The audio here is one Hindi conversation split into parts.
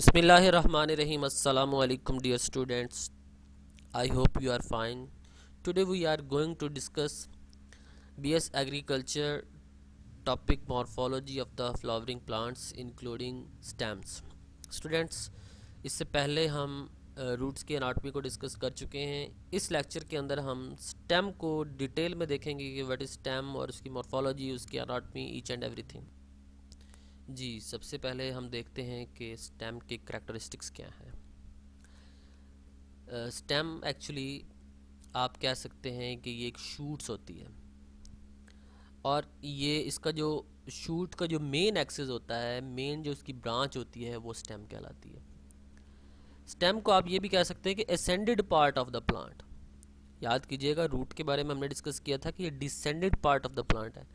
Bismillahirrahmanirrahim. Assalamu alaikum, dear students. I hope you are fine. Today we are going to discuss BS Agriculture topic morphology of the flowering plants including stems. Students, इससे पहले हम रूट्स की एनाटॉमी को डिस्कस कर चुके हैं। इस लेक्चर के अंदर हम स्टेम को डिटेल में देखेंगे कि व्हाट इज स्टेम और उसकी मॉर्फोलॉजी, उसकी एनाटॉमी, ईच एंड एवरीथिंग। जी, सबसे पहले हम देखते हैं कि स्टेम की करैक्टरिस्टिक्स क्या हैं। स्टेम एक्चुअली आप कह सकते हैं कि ये एक शूट्स होती है और ये इसका जो शूट का जो मेन एक्सिस होता है, मेन जो इसकी ब्रांच होती है, वो स्टेम कहलाती है। स्टेम को आप ये भी कह सकते हैं कि ascended part of the plant. याद कीजिएगा, रूट के बारे में हमने डिस्कस किया था कि ये descended part of the plant है,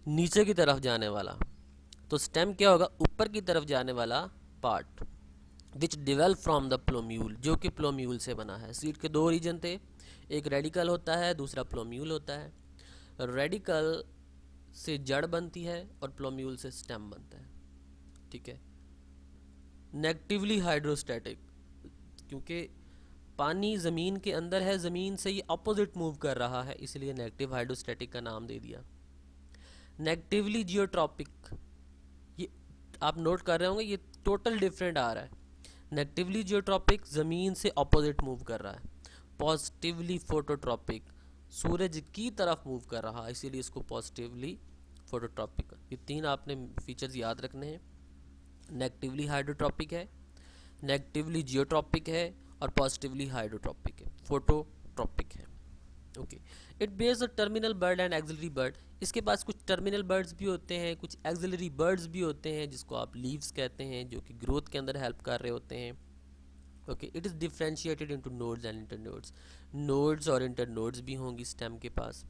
नीचे की तरफ जाने वाला। तो स्टेम क्या होगा? ऊपर की तरफ जाने वाला part, which develop from the plumule, जो कि प्लोम्यूल से बना है। सीड के दो रीजन थे, एक रेडिकल होता है, दूसरा प्लोम्यूल होता है। रेडिकल से जड़ बनती है और प्लोम्यूल से स्टेम बनता है। ठीक है। नेगेटिवली हाइड्रोस्टैटिक, क्योंकि पानी ज़मीन के अंदर है, ज़मीन से ये अपोजिट मूव कर रहा है, इसलिए नेगेटिव हाइड्रोस्टैटिक का नाम दे दिया। नेगेटिवली जियोट्रॉपिक, ये आप नोट कर रहे होंगे, ये टोटल डिफरेंट आ रहा है। नेगेटिवली जियोट्रॉपिक, ज़मीन से अपोजिट मूव कर रहा है। पॉजिटिवली फोटोट्रॉपिक, सूरज की तरफ मूव कर रहा है, इसीलिए इसको पॉजिटिवली फोटोट्रॉपिक। ये तीन आपने फीचर्स याद रखने हैं। नेगेटिवली हाइड्रोट्रॉपिक है, नेगेटिवली जियोट्रॉपिक है और पॉजिटिवली हाइड्रोट्रॉपिक है, फोटोट्रॉपिक है। Okay. It bears a terminal bud and axillary bud. इसके पास कुछ टर्मिनल बर्ड्स भी होते हैं, कुछ एक्सिलरी बर्ड्स भी होते हैं, जिसको आप लीव्स कहते हैं, जो कि ग्रोथ के अंदर हेल्प कर रहे होते हैं। Okay. It is differentiated into nodes and internodes. Nodes और इंटरनोड्स भी होंगी स्टेम के पास।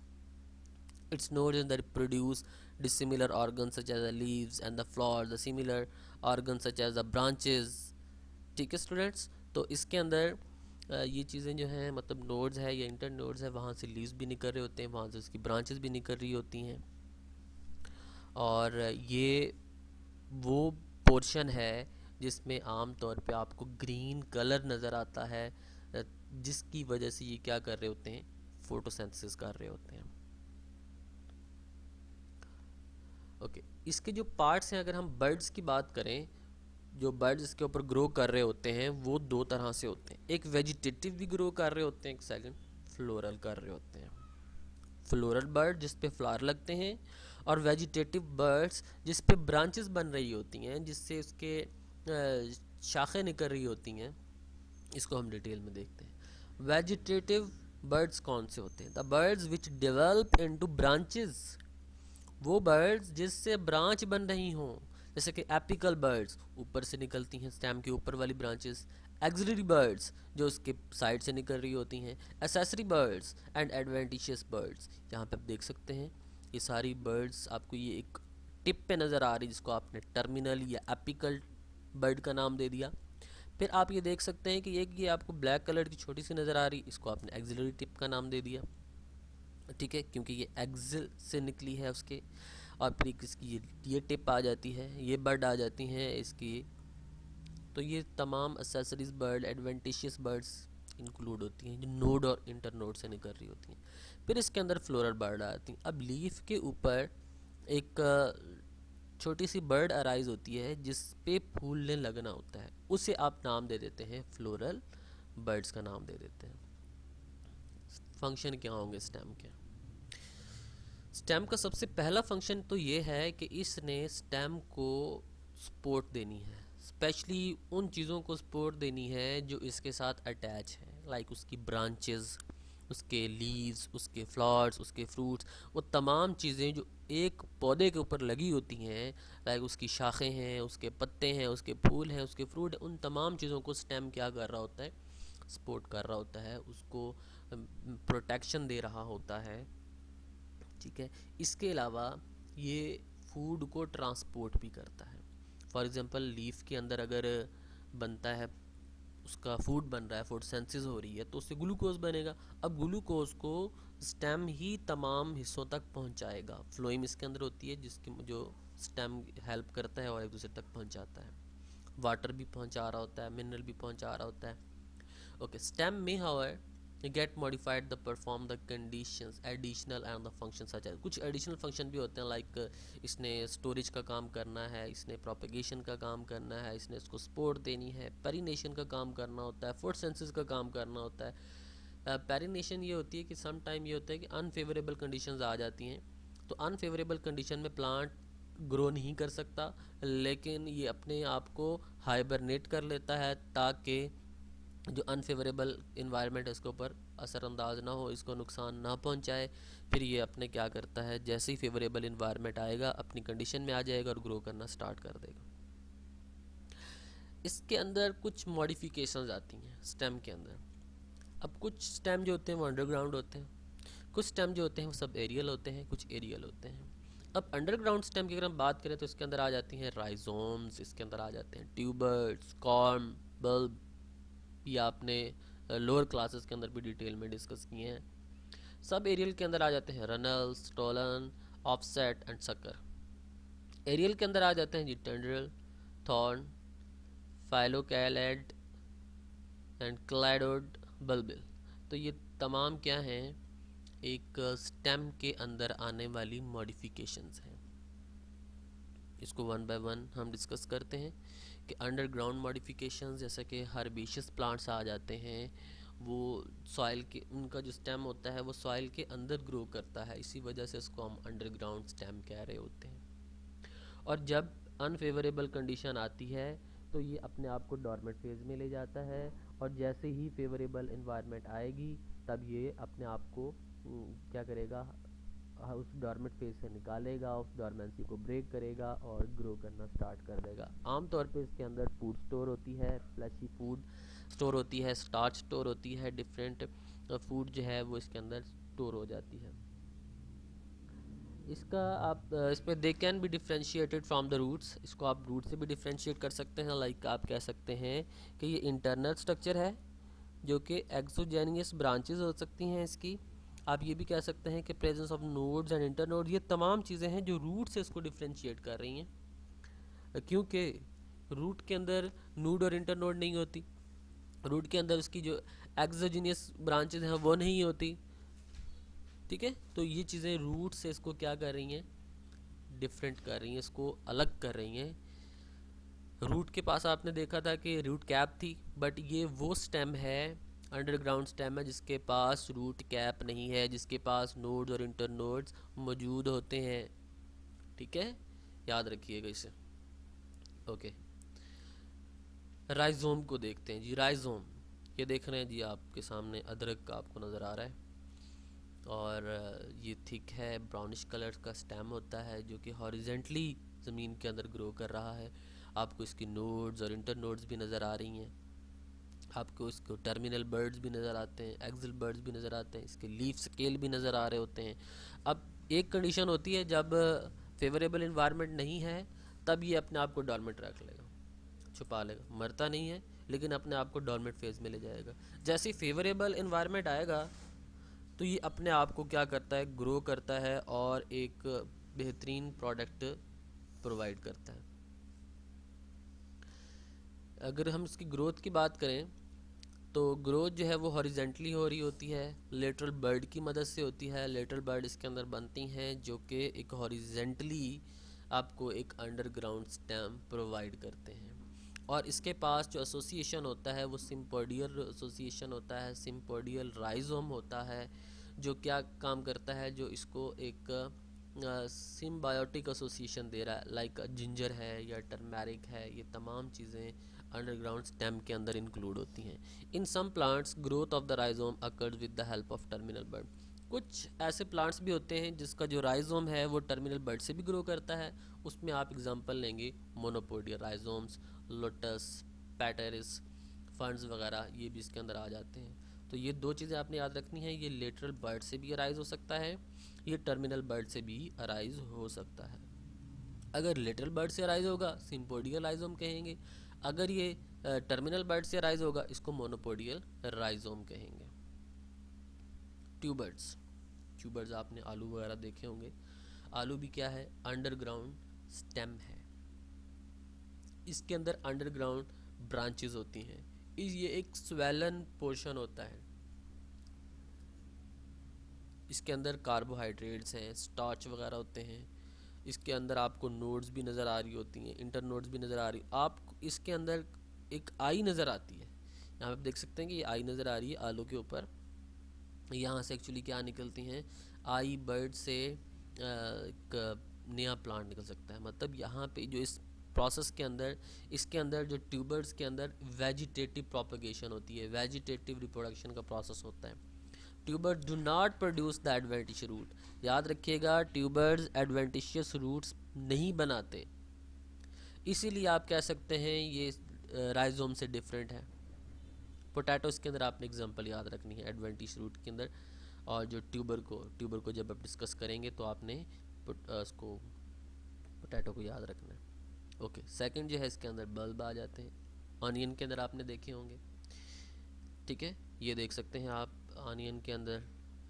Its nodes in the produce dissimilar organs such as the leaves and the flowers, the similar organs such as the branches. ठीक है स्टूडेंट्स, तो इसके अंदर ये चीज़ें जो हैं, मतलब नोड्स है या इंटर नोड्स है, वहाँ से लीव्स भी निकल रहे होते हैं, वहाँ से उसकी ब्रांचेस भी निकल रही होती हैं। और ये वो पोर्शन है जिसमें आम तौर पे आपको ग्रीन कलर नज़र आता है, जिसकी वजह से ये क्या कर रहे होते हैं? फोटोसिंथेसिस कर रहे होते हैं। ओके। इसके जो पार्ट्स हैं, अगर हम बर्ड्स की बात करें, जो बर्ड्स इसके ऊपर ग्रो कर रहे होते हैं वो दो तरह से होते हैं। एक वेजिटेटिव भी ग्रो कर रहे होते हैं, एक सेकंड फ्लोरल कर रहे होते हैं। फ्लोरल बर्ड जिस पे फ्लावर लगते हैं, और वेजिटेटिव बर्ड्स जिस पे ब्रांचेस बन रही होती हैं, जिससे उसके शाखें निकल रही होती हैं। इसको हम डिटेल में देखते हैं। वेजिटेटिव बर्ड्स कौन से होते हैं? The birds which develop into branches, वो बर्ड्स जिससे ब्रांच बन रही हों, जैसे कि एपिकल बर्ड्स ऊपर से निकलती हैं, स्टेम के ऊपर वाली ब्रांचेस। एक्सिलरी बर्ड्स जो उसके साइड से निकल रही होती हैं। Accessory birds and adventitious birds. यहाँ पे आप देख सकते हैं ये सारी बर्ड्स आपको ये एक टिप पे नज़र आ रही है, जिसको आपने टर्मिनल या एपिकल बर्ड का नाम दे दिया। फिर आप ये देख सकते हैं कि एक ये आपको ब्लैक कलर की छोटी सी नज़र आ रही, इसको आपने एक्सिलरी टिप का नाम दे दिया। ठीक है, क्योंकि ये एक्सिल से निकली है उसके, और फिर इसकी ये टिप आ जाती है, ये बर्ड आ जाती हैं इसकी। तो ये तमाम accessories bird, adventitious birds include होती हैं, जो नोड और इंटर नोड से निकल रही होती हैं। फिर इसके अंदर फ्लोरल बर्ड आती हैं। अब लीफ के ऊपर एक छोटी सी बर्ड अराइज होती है जिस पे फूलने लगना होता है, उसे आप नाम दे देते हैं फ्लोरल बर्ड्स का नाम दे देते हैं। फंक्शन क्या होंगे स्टेम के? स्टेम का सबसे पहला फंक्शन तो ये है कि इसने स्टेम को सपोर्ट देनी है, स्पेशली उन चीज़ों को सपोर्ट देनी है जो इसके साथ अटैच है, लाइक उसकी ब्रांचेस, उसके लीव्स, उसके फ्लावर्स, उसके फ्रूट्स। वो तमाम चीज़ें जो एक पौधे के ऊपर लगी होती हैं, लाइक उसकी शाखें हैं, उसके पत्ते हैं, उसके फूल हैं, उसके फ्रूट हैं, उन तमाम चीज़ों को स्टेम क्या कर रहा होता है? सपोर्ट कर रहा होता है, उसको प्रोटेक्शन दे रहा होता है। ठीक है। इसके अलावा ये फूड को ट्रांसपोर्ट भी करता है। फॉर एग्ज़ाम्पल लीफ के अंदर अगर बनता है, उसका फूड बन रहा है, फोटोसिंथेसिस हो रही है, तो उससे ग्लूकोज बनेगा। अब ग्लूकोज को स्टेम ही तमाम हिस्सों तक पहुंचाएगा। फ्लोएम इसके अंदर होती है, जिसकी जो स्टेम हेल्प करता है और एक दूसरे तक पहुंचाता है। वाटर भी पहुंचा रहा होता है, मिनरल भी पहुंचा रहा होता है। ओके, स्टेम में however get modified the perform the conditions additional and the function such as, कुछ एडिशनल फंक्शन भी होते हैं, लाइक इसने स्टोरेज का काम करना है, इसने प्रोपेगेशन का काम करना है, इसने इसको सपोर्ट देनी है, पेरिनेशन का काम करना होता है, फोटोसिंथेसिस का काम करना होता है। पेरिनेशन ये होती है कि सम टाइम ये होता है कि अनफेवरेबल कंडीशंस आ जाती हैं, तो अनफेवरेबल कंडीशन में प्लांट ग्रो नहीं कर सकता, लेकिन ये अपने आप को हाइबरनेट कर लेता है ताकि जो अनफेवरेबल इन्वायरमेंट है इसके ऊपर असरअंदाज ना हो, इसको नुकसान ना पहुंचाए। फिर ये अपने क्या करता है, जैसे ही फेवरेबल इन्वायरमेंट आएगा अपनी कंडीशन में आ जाएगा और ग्रो करना स्टार्ट कर देगा। इसके अंदर कुछ मॉडिफिकेशंस आती हैं स्टेम के अंदर। अब कुछ स्टेम जो होते हैं वो अंडरग्राउंड होते हैं, कुछ स्टेम जो होते हैं वो सब एरियल होते हैं, कुछ एरियल होते हैं। अब अंडरग्राउंड स्टेम की अगर हम बात करें तो इसके अंदर आ जाती हैं राइजोम्स, इसके अंदर आ जाते हैं ट्यूबर्स, कॉर्म, बल्ब, या आपने लोअर क्लासेस के अंदर भी डिटेल में डिस्कस किए हैं। सब एरियल के अंदर आ जाते हैं runners, stolon, offset and sucker. Aerial के अंदर आ जाते हैं जी tendril, thorn, phylloclade and cladode, bulbil. तो ये तमाम क्या हैं, एक स्टेम के अंदर आने वाली मॉडिफिकेशंस हैं। इसको वन बाय वन हम डिस्कस करते हैं कि अंडरग्राउंड मॉडिफिकेशंस जैसे कि हर्बेशियस प्लांट्स आ जाते हैं, वो सॉइल के, उनका जो स्टेम होता है वो सॉइल के अंदर ग्रो करता है, इसी वजह से इसको हम अंडरग्राउंड स्टेम कह रहे होते हैं। और जब अनफेवरेबल कंडीशन आती है तो ये अपने आप को डॉर्मेंट फेज में ले जाता है, और जैसे ही फेवरेबल इन्वायरमेंट आएगी तब ये अपने आप को क्या करेगा, उस डॉर्मेंट फेज से निकालेगा, उस डॉर्मेंसी को ब्रेक करेगा और ग्रो करना स्टार्ट कर देगा। आमतौर पे इसके अंदर फूड स्टोर होती है, फ्लैशी फूड स्टोर होती है, स्टार्च स्टोर होती है, डिफरेंट फूड जो है वो इसके अंदर स्टोर हो जाती है। इसका आप इस पर they can be differentiated from the roots, इसको आप रूट से भी डिफ्रेंशिएट कर सकते हैं। लाइक आप कह सकते हैं कि ये इंटरनल स्ट्रक्चर है जो कि एक्सोजेनियस ब्रांचेस हो सकती हैं इसकी। आप ये भी कह सकते हैं कि presence of nodes and internode, ये तमाम चीज़ें हैं जो रूट से इसको डिफ्रेंशिएट कर रही हैं, क्योंकि रूट के अंदर नोड और इंटरनोड नहीं होती, रूट के अंदर उसकी जो एक्सोजेनियस ब्रांचेस हैं वो नहीं होती। ठीक है, तो ये चीज़ें रूट से इसको क्या कर रही हैं, डिफरेंट कर रही हैं, इसको अलग कर रही हैं। रूट के पास आपने देखा था कि रूट कैप थी, बट ये वो स्टेम है, अंडरग्राउंड स्टेम है जिसके पास रूट कैप नहीं है, जिसके पास नोड्स और इंटरनोड्स मौजूद होते हैं। ठीक है, याद रखिएगा इसे। ओके, राइजोम को देखते हैं जी। राइजोम ये देख रहे हैं जी, आपके सामने अदरक का आपको नज़र आ रहा है, और ये थिक है, ब्राउनिश कलर का स्टेम होता है जो कि हॉरिजेंटली ज़मीन के अंदर ग्रो कर रहा है। आपको इसकी नोड्स और इंटर नोड्स भी नज़र आ रही हैं, आपको इसको टर्मिनल बर्ड्स भी नज़र आते हैं, एक्सिल बर्ड्स भी नज़र आते हैं, इसके लीफ स्केल भी नज़र आ रहे होते हैं। अब एक कंडीशन होती है जब फेवरेबल इन्वायरमेंट नहीं है, तब ये अपने आप को डॉर्मेंट रख लेगा, छुपा लेगा, मरता नहीं है लेकिन अपने आप को डॉर्मेंट फेज में ले जाएगा। जैसे ही फेवरेबल इन्वायरमेंट आएगा तो ये अपने आप को क्या करता है, ग्रो करता है और एक बेहतरीन प्रोडक्ट प्रोवाइड करता है। अगर हम इसकी ग्रोथ की बात करें तो ग्रोथ जो है वो हॉरिजेंटली हो रही होती है, लेटरल बर्ड की मदद से होती है। लेटरल बर्ड इसके अंदर बनती हैं जो कि एक हॉरिजेंटली आपको एक अंडरग्राउंड स्टेम प्रोवाइड करते हैं, और इसके पास जो एसोसिएशन होता है वो सिम्पोडियल एसोसिएशन होता है, सिम्पोडियल राइजोम होता है, जो क्या काम करता है, जो इसको एक सिम्बायोटिक एसोसिएशन दे रहा है। लाइक जिंजर है या टर्मेरिक है, ये तमाम चीज़ें अंडरग्राउंड स्टेम के अंदर इंक्लूड होती हैं। In some plants growth of the rhizome occurs with the help of terminal bud. कुछ ऐसे प्लांट्स भी होते हैं जिसका जो राइजोम है वो टर्मिनल बर्ड से भी ग्रो करता है। उसमें आप एग्जांपल लेंगे मोनोपोडिया राइजोम्स, लोटस, पैटेरिस, फंड्स वगैरह, ये भी इसके अंदर आ जाते हैं। तो ये दो चीज़ें आपने याद रखनी है, ये लेटरल बर्ड से भी अराइज हो सकता है, ये टर्मिनल बर्ड से भी अराइज हो सकता है। अगर लेटरल बर्ड से अराइज होगा सिम्पोडियल राइजोम कहेंगे, अगर ये टर्मिनल बर्ड से अराइज होगा इसको मोनोपोडियल राइजोम कहेंगे। ट्यूबर्स, ट्यूबर्स आपने आलू वगैरह देखे होंगे। आलू भी क्या है, अंडरग्राउंड स्टेम है। इसके अंदर अंडरग्राउंड ब्रांचेस होती हैं। ये एक स्वेलन पोर्शन होता है। इसके अंदर कार्बोहाइड्रेट्स हैं, स्टार्च वगैरह होते हैं। इसके अंदर आपको नोड्स भी नज़र आ रही होती हैं, इंटर नोड्स भी नज़र आ रही। आप इसके अंदर एक आई नज़र आती है, यहाँ पे देख सकते हैं कि ये आई नज़र आ रही है आलू के ऊपर। यहाँ से एक्चुअली क्या निकलती हैं, आई बर्ड से एक नया प्लांट निकल सकता है। मतलब यहाँ पे जो इस प्रोसेस के अंदर, इसके अंदर जो ट्यूबर्स के अंदर वेजिटेटिव प्रोपगेशन होती है, वेजिटेटिव रिप्रोडक्शन का प्रोसेस होता है। Tubers do not produce the adventitious root. याद रखिएगा, ट्यूबर्स एडवेंटिशियस रूट्स नहीं बनाते, इसीलिए आप कह सकते हैं ये राइजोम से डिफरेंट है। पोटैटोस के अंदर आपने एग्जांपल याद रखनी है एडवेंटिशियस रूट के अंदर, और जो ट्यूबर को जब आप डिस्कस करेंगे तो आपने उसको पोटैटो को याद रखना है। ओके, सेकंड जो है इसके अंदर बल्ब आ जाते हैं। ऑनियन के अंदर आपने देखे होंगे, ठीक है, ये देख सकते हैं आप ऑनियन के अंदर,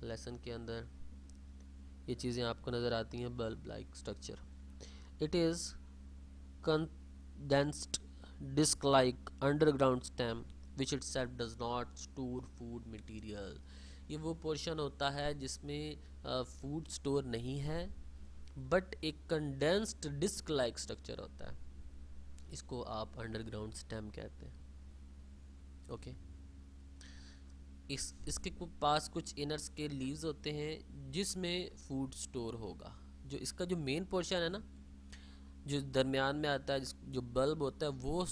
लहसुन के अंदर ये चीज़ें आपको नज़र आती हैं, bulb like structure. It is condensed disc like underground stem which itself does not store food material। ये वो पोर्शन होता है जिसमें फूड स्टोर नहीं है, बट एक कंडेंस्ड डिस्क लाइक स्ट्रक्चर होता है, इसको आप अंडरग्राउंड स्टेम कहते हैं। ओके, इसके पास कुछ इनर स्केल लीव्स होते हैं जिसमें फूड स्टोर होगा। जो इसका जो मेन पोर्शन है ना, जो दरमियान में आता है, जो बल्ब होता है वो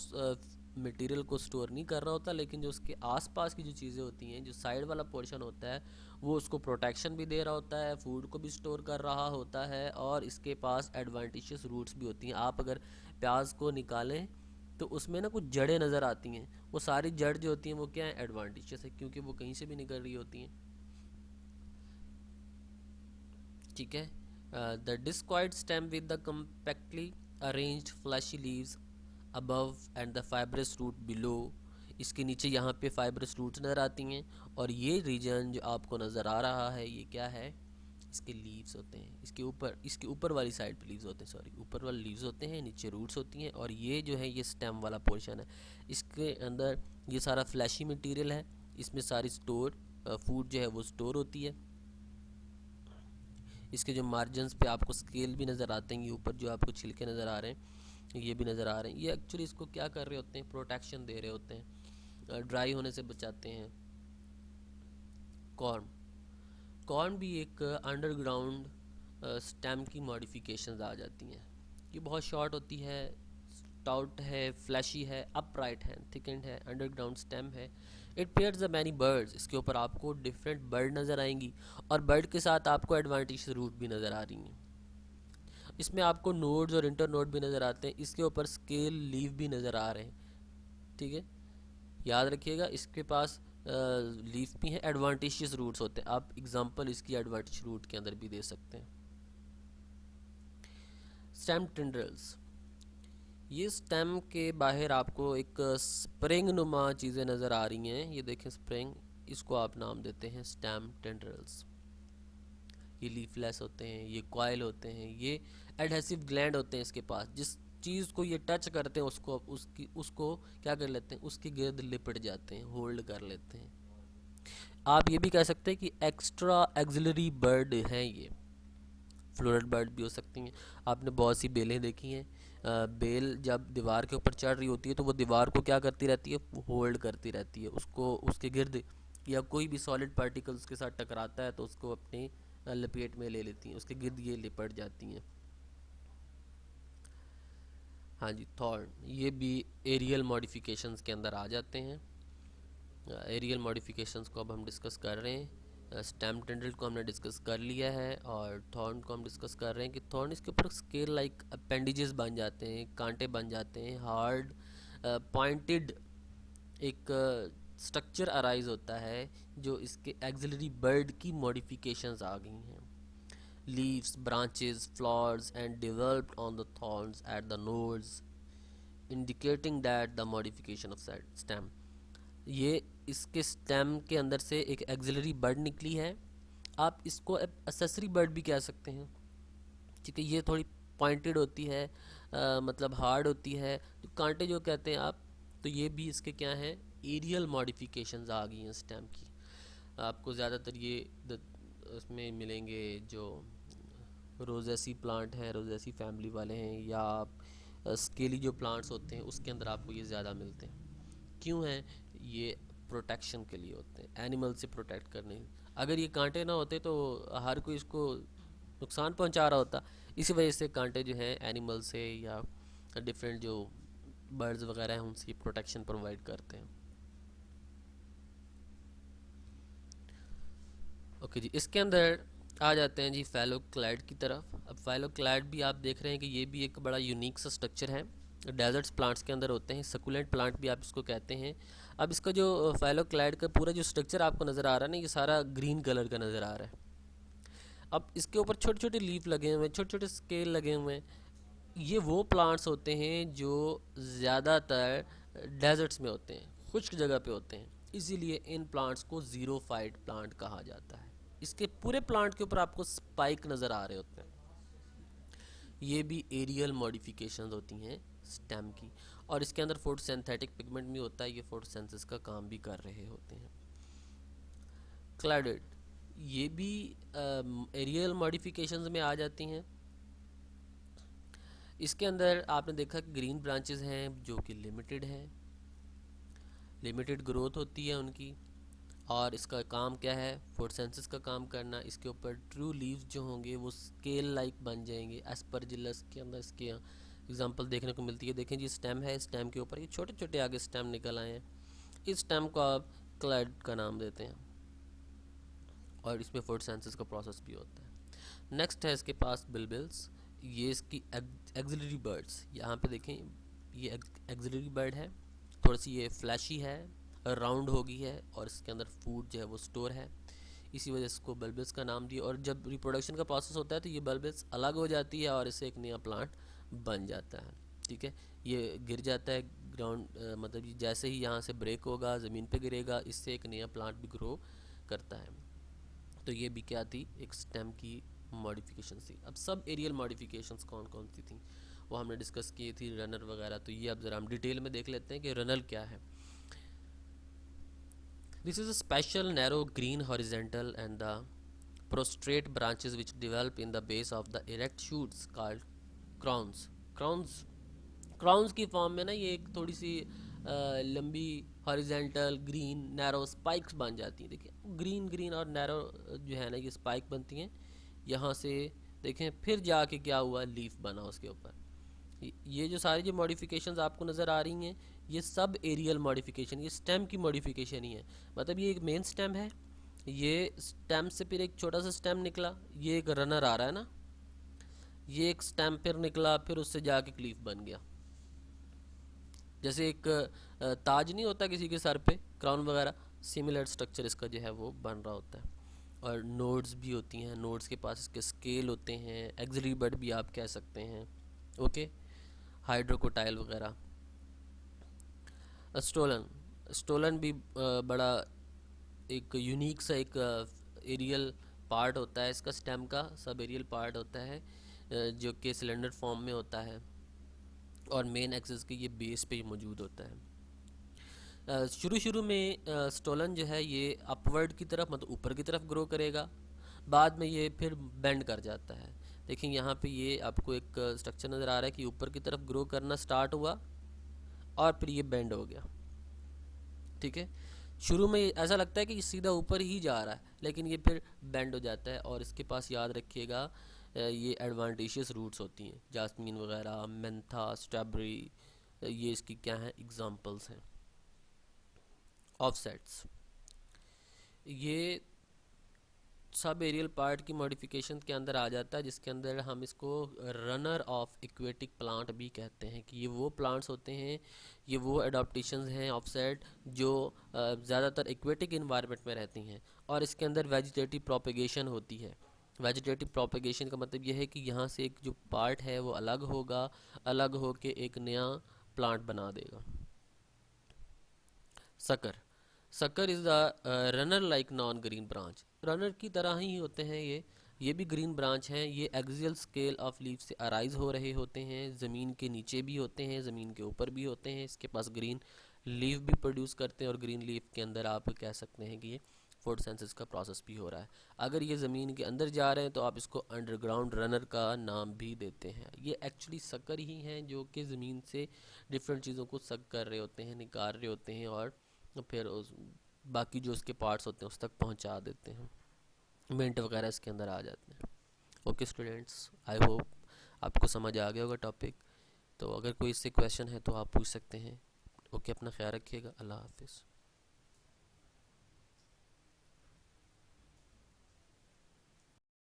मटेरियल को स्टोर नहीं कर रहा होता, लेकिन जो उसके आसपास की जो चीज़ें होती हैं, जो साइड वाला पोर्शन होता है, वो उसको प्रोटेक्शन भी दे रहा होता है, फूड को भी स्टोर कर रहा होता है, और इसके पास एडवांटेजियस रूट्स भी होती हैं। आप अगर प्याज को निकालें तो उसमें ना कुछ जड़ें नज़र आती हैं, वो सारी जड़ जो होती हैं वो क्या है, एडवांटेजियस है, क्योंकि वो कहीं से भी निकल रही होती हैं। ठीक है, the discoid stem with the compactly arranged fleshy leaves above and the fibrous root below. इसके नीचे यहाँ पे फाइब्रस रूट्स नज़र आती हैं, और ये रीजन जो आपको नज़र आ रहा है ये क्या है, इसके लीव्स होते हैं। इसके ऊपर वाली साइड पे लीव्स होते हैं, सॉरी, ऊपर वाले लीव्स होते हैं, नीचे रूट्स होती हैं, और ये जो है ये स्टेम वाला पोर्शन है। इसके अंदर ये सारा फ्लैशी मटीरियल है, इसमें सारी स्टोर फूड जो है वो स्टोर होती है। इसके जो मार्जिन्स पे आपको स्केल भी नज़र आते हैं, ये ऊपर जो आपको छिलके नज़र आ रहे हैं ये भी नज़र आ रहे हैं, ये एक्चुअली इसको क्या कर रहे होते हैं, प्रोटेक्शन दे रहे होते हैं, ड्राई होने से बचाते हैं। कॉर्न भी एक अंडरग्राउंड स्टेम की मॉडिफिकेशंस आ जाती हैं। ये बहुत शॉर्ट होती है, स्टाउट है, फ्लैशी है, अपराइट है, थिकेंड है, अंडरग्राउंड स्टेम है। It pairs the many birds. इसके ऊपर आपको डिफरेंट बर्ड नज़र आएंगी, और बर्ड के साथ आपको एडवांटेज रूट भी नज़र आ रही हैं। इसमें आपको नोड्स और इंटर नोड भी नज़र आते हैं, इसके ऊपर स्केल लीव भी नज़र आ रहे हैं। ठीक है, याद रखिएगा इसके पास लीफ भी हैं, एडवांटेजियस रूट्स होते हैं। आप एग्जांपल इसकी एडवांटेज रूट के अंदर भी दे सकते हैं। स्टेम टेंड्रिल्स, ये स्टेम के बाहर आपको एक स्प्रिंग नुमा चीज़ें नज़र आ रही हैं, ये देखें स्प्रिंग, इसको आप नाम देते हैं स्टेम टेंड्रिल्स। ये लीफलेस होते हैं, ये कॉइल होते हैं, ये एडहेसिव ग्लैंड होते हैं इसके पास। जिस चीज़ को ये टच करते हैं उसको क्या कर लेते हैं, उसके गिर्द लिपट जाते हैं, होल्ड कर लेते हैं। आप ये भी कह सकते हैं कि एक्स्ट्रा एक्सिलरी बर्ड हैं ये, फ्लोरल बर्ड भी हो सकती हैं। आपने बहुत सी बेलें देखी हैं, बेल जब दीवार के ऊपर चढ़ रही होती है तो वो दीवार को क्या करती रहती है, होल्ड करती रहती है, उसको उसके गिर्द, या कोई भी सॉलिड पार्टिकल उसके साथ टकराता है तो उसको अपने लपेट में ले लेती हैं, उसके गिर्द ये लिपट जाती हैं। हाँ जी, थॉर्न, ये भी एरियल मॉडिफिकेशंस के अंदर आ जाते हैं। एरियल मॉडिफिकेशंस को अब हम डिस्कस कर रहे हैं। स्टेम टेंड्रिल को हमने डिस्कस कर लिया है, और थॉर्न को हम डिस्कस कर रहे हैं कि थॉर्न इसके ऊपर स्केल लाइक अपेंडिजेस बन जाते हैं, कांटे बन जाते हैं, हार्ड पॉइंटेड एक स्ट्रक्चर अराइज होता है, जो इसके एक्सिलरी बर्ड की मॉडिफिकेशंस आ गई हैं। leaves, branches, flowers and developed on the thorns at the nodes, indicating that the modification of stem। ये इसके स्टेम के अंदर से एक एक्सिलरी बर्ड निकली है, आप इसको एक्सेसरी बर्ड भी कह सकते हैं। ठीक है, ये थोड़ी पॉइंटेड होती है, मतलब हार्ड होती है, तो कांटे जो कहते हैं आप, तो ये भी इसके क्या हैं, एरियल मॉडिफिकेशंस आ गई हैं स्टेम की। आपको ज़्यादातर ये उसमें मिलेंगे जो रोजेसी प्लांट हैं, रोजेसी फैमिली वाले हैं, या आप स्केली जो प्लांट्स होते हैं उसके अंदर आपको ये ज़्यादा मिलते हैं। क्यों हैं ये? प्रोटेक्शन के लिए होते हैं, एनिमल से प्रोटेक्ट करने। अगर ये कांटे ना होते तो हर कोई इसको नुकसान पहुंचा रहा होता। इसी वजह से कांटे जो हैं एनिमल से या डिफरेंट जो बर्ड्स वगैरह हैं उनसे प्रोटेक्शन प्रोवाइड करते हैं। ओके जी, इसके अंदर आ जाते हैं जी फाइलोक्लैड की तरफ। अब फाइलोक्लैड भी आप देख रहे हैं कि ये भी एक बड़ा यूनिक सा स्ट्रक्चर है, डेजर्ट्स प्लांट्स के अंदर होते हैं, सकुलेंट प्लांट भी आप इसको कहते हैं। अब इसका जो फाइलोक्लैड का पूरा जो स्ट्रक्चर आपको नज़र आ रहा है ना, ये सारा ग्रीन कलर का नज़र आ रहा है। अब इसके ऊपर छोटे छोटे लीफ लगे हुए हैं, छोटे छोटे स्केल लगे हुए हैं। ये वो प्लांट्स होते हैं जो ज़्यादातर डेजर्ट्स में होते हैं, खुश्क जगह पे होते हैं, इसीलिए इन प्लांट्स को ज़ीरोफाइट प्लांट कहा जाता है। इसके पूरे प्लांट के ऊपर आपको स्पाइक नज़र आ रहे होते हैं। ये भी एरियल मॉडिफिकेशंस होती हैं स्टेम की, और इसके अंदर फोटोसिंथेटिक पिगमेंट भी होता है, ये फोटोसिंथेसिस का काम भी कर रहे होते हैं। क्लाइडेड, ये भी एरियल मॉडिफिकेशंस में आ जाती हैं। इसके अंदर आपने देखा कि ग्रीन ब्रांचेस हैं जो कि लिमिटेड हैं, लिमिटेड ग्रोथ होती है उनकी, और इसका काम क्या है? फोटोसिंथेसिस का काम करना। इसके ऊपर ट्रू लीव्स जो होंगे वो स्केल लाइक बन जाएंगे। एस्परजिलस के अंदर इसके एग्जांपल देखने को मिलती है। देखें जी, स्टेम है, स्टेम के ऊपर ये छोटे छोटे आगे स्टेम निकल आए हैं। इस स्टेम को आप क्लाइड का नाम देते हैं, और इसमें फोटोसिंथेसिस का प्रोसेस भी होता है। नेक्स्ट है इसके पास बिल्बिल्स, ये इसकी एक्सिलरी बर्ड्स। यहाँ पे देखें, ये एक्सिलरी बर्ड है, थोड़ी सी ये फ्लैशी है, राउंड हो गई है, और इसके अंदर फूड जो है वो स्टोर है, इसी वजह से इसको बल्बिल्स का नाम दिया। और जब रिप्रोडक्शन का प्रोसेस होता है तो ये बल्बिल्स अलग हो जाती है और इससे एक नया प्लांट बन जाता है। ठीक है, ये गिर जाता है ग्राउंड, मतलब जैसे ही यहाँ से ब्रेक होगा, ज़मीन पे गिरेगा, इससे एक नया प्लांट भी ग्रो करता है। तो ये भी क्या थी? एक स्टेम की मॉडिफिकेशन थी। अब सब एरियल मॉडिफिकेशंस कौन कौन सी थी वो हमने डिस्कस की थी, रनर वगैरह। तो ये अब ज़रा हम डिटेल में देख लेते हैं कि रनर क्या है। This is a special narrow green horizontal and the prostrate branches which develop in the base of the erect shoots called crowns. crowns की फॉर्म में ना ये एक थोड़ी सी लंबी हॉरिजेंटल ग्रीन नैरो स्पाइक्स बन जाती हैं। देखिए, ग्रीन ग्रीन और नैरो जो है ना ये स्पाइक बनती हैं। यहाँ से देखें, फिर जाके क्या हुआ, लीफ बना उसके ऊपर। ये जो सारी जो मॉडिफिकेशंस आपको नज़र आ रही हैं, ये सब एरियल मॉडिफिकेशन, ये स्टेम की मॉडिफिकेशन ही है। मतलब ये एक मेन स्टेम है, ये स्टेम से फिर एक छोटा सा स्टेम निकला, ये एक रनर आ रहा है ना, ये एक स्टेम फिर निकला, फिर उससे जाके क्लीफ बन गया। जैसे एक ताज नहीं होता किसी के सर पे, क्राउन वगैरह, सिमिलर स्ट्रक्चर इसका जो है वो बन रहा होता है। और नोड्स भी होती हैं, नोड्स के पास इसके स्केल होते हैं, एक्सिलरी बड भी आप कह सकते हैं। ओके, हाइड्रोकोटाइल वगैरह। स्टोलन, स्टोलन भी बड़ा एक यूनिक सा एक एरियल पार्ट होता है इसका, स्टेम का सब एरियल पार्ट होता है, जो कि सिलेंडर फॉर्म में होता है और मेन एक्सिस के ये बेस पे मौजूद होता है। शुरू शुरू में स्टोलन जो है ये अपवर्ड की तरफ, मतलब ऊपर की तरफ ग्रो करेगा, बाद में ये फिर बेंड कर जाता है। देखिए यहाँ पे ये आपको एक स्ट्रक्चर नज़र आ रहा है कि ऊपर की तरफ ग्रो करना स्टार्ट हुआ और फिर ये बेंड हो गया। ठीक है, शुरू में ऐसा लगता है कि सीधा ऊपर ही जा रहा है, लेकिन ये फिर बेंड हो जाता है। और इसके पास याद रखिएगा ये एडवांटेशियस रूट्स होती हैं, जास्मीन वगैरह, मेंथा, स्ट्रॉबेरी, ये इसकी क्या हैं, एग्जांपल्स हैं। ऑफसेट्स, ये सब एरियल पार्ट की मॉडिफिकेशन के अंदर आ जाता है, जिसके अंदर हम इसको रनर ऑफ एक्वेटिक प्लांट भी कहते हैं कि ये वो प्लांट्स होते हैं, ये वो अडॉप्टेशंस हैं ऑफसेट जो ज़्यादातर एक्वेटिक इन्वायरमेंट में रहती हैं, और इसके अंदर वेजिटेटिव प्रोपेगेशन होती है। वेजिटेटिव प्रोपेगेशन का मतलब यह है कि यहाँ से एक जो पार्ट है वो अलग होगा, अलग होके एक नया प्लांट बना देगा। Sucker, sucker is the runner like non green branch, runner की तरह ही होते हैं ये, ये भी ग्रीन ब्रांच हैं, ये एक्सियल स्केल ऑफ लीफ से अराइज हो रहे होते हैं, ज़मीन के नीचे भी होते हैं, ज़मीन के ऊपर भी होते हैं, इसके पास ग्रीन लीफ भी प्रोड्यूस करते हैं और ग्रीन लीफ के अंदर आप कह सकते हैं कि ये फोटोसिंथेसिस का प्रोसेस भी हो रहा है। अगर ये ज़मीन के अंदर जा रहे हैं तो आप इसको अंडरग्राउंड रनर का नाम भी देते हैं। ये एक्चुअली सकर ही हैं जो कि ज़मीन से डिफरेंट चीज़ों को सक कर रहे होते हैं, निकाल रहे होते हैं और फिर उस बाकी जो उसके पार्ट्स होते हैं उस तक पहुंचा देते हैं, मिंट वगैरह इसके अंदर आ जाते हैं। ओके स्टूडेंट्स, आई होप आपको समझ आ गया होगा टॉपिक। तो अगर कोई इससे क्वेश्चन है तो आप पूछ सकते हैं। ओके, अपना ख्याल रखिएगा। अल्लाह हाफिज़।